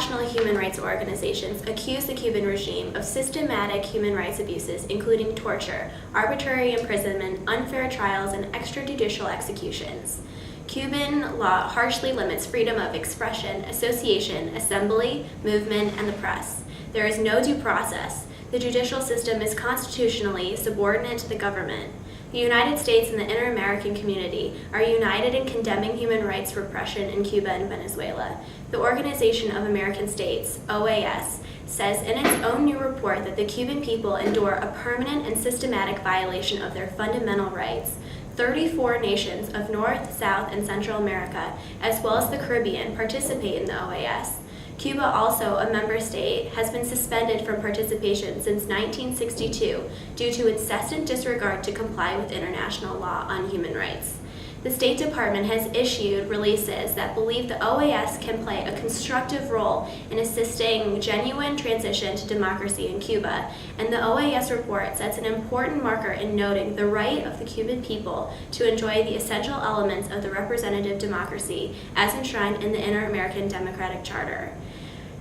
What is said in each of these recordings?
international human rights organizations accuse the Cuban regime of systematic human rights abuses, including torture, arbitrary imprisonment, unfair trials, and extrajudicial executions. Cuban law harshly limits freedom of expression, association, assembly, movement, and the press. There is no due process. The judicial system is constitutionally subordinate to the government. The United States and the inter-American community are united in condemning human rights repression in Cuba and Venezuela. The Organization of American States, OAS, says in its own new report that the Cuban people endure a permanent and systematic violation of their fundamental rights. 34 nations of North, South, and Central America, as well as the Caribbean, participate in the OAS. Cuba, also a member state, has been suspended from participation since 1962 due to incessant disregard to comply with international law on human rights. The State Department has issued releases that believe the OAS can play a constructive role in assisting genuine transition to democracy in Cuba, and the OAS report sets an important marker in noting the right of the Cuban people to enjoy the essential elements of the representative democracy as enshrined in the Inter-American Democratic Charter.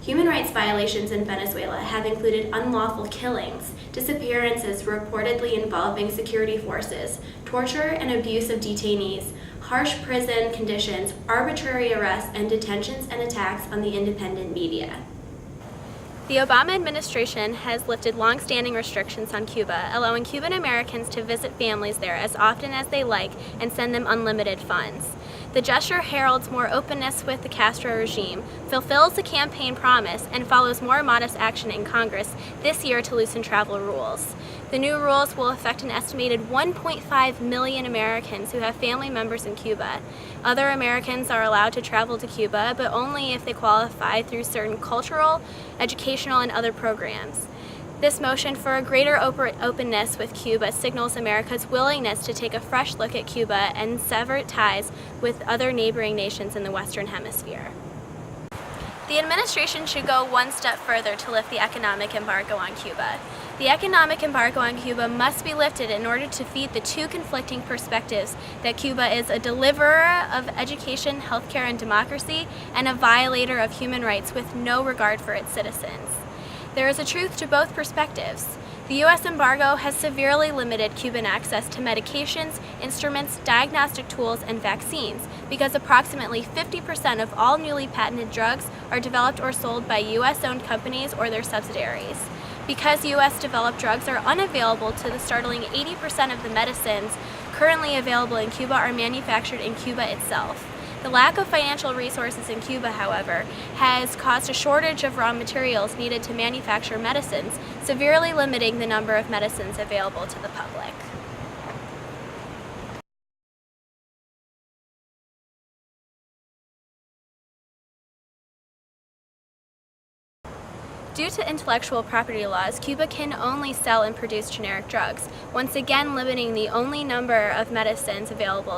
Human rights violations in Venezuela have included unlawful killings, disappearances reportedly involving security forces, torture and abuse of detainees, harsh prison conditions, arbitrary arrests, and detentions and attacks on the independent media. The Obama administration has lifted long-standing restrictions on Cuba, allowing Cuban Americans to visit families there as often as they like and send them unlimited funds. The gesture heralds more openness with the Castro regime, fulfills the campaign promise, and follows more modest action in Congress this year to loosen travel rules. The new rules will affect an estimated 1.5 million Americans who have family members in Cuba. Other Americans are allowed to travel to Cuba, but only if they qualify through certain cultural, educational, and other programs. This motion for a greater openness with Cuba signals America's willingness to take a fresh look at Cuba and sever ties with other neighboring nations in the Western Hemisphere. The administration should go one step further to lift the economic embargo on Cuba. The economic embargo on Cuba must be lifted in order to feed the two conflicting perspectives that Cuba is a deliverer of education, healthcare, and democracy, and a violator of human rights with no regard for its citizens. There is a truth to both perspectives. The U.S. embargo has severely limited Cuban access to medications, instruments, diagnostic tools, and vaccines because approximately 50% of all newly patented drugs are developed or sold by U.S.-owned companies or their subsidiaries. Because U.S.-developed drugs are unavailable to the startling 80% of the medicines currently available in Cuba are manufactured in Cuba itself. The lack of financial resources in Cuba, however, has caused a shortage of raw materials needed to manufacture medicines, severely limiting the number of medicines available to the public. Due to intellectual property laws, Cuba can only sell and produce generic drugs, once again limiting the only number of medicines available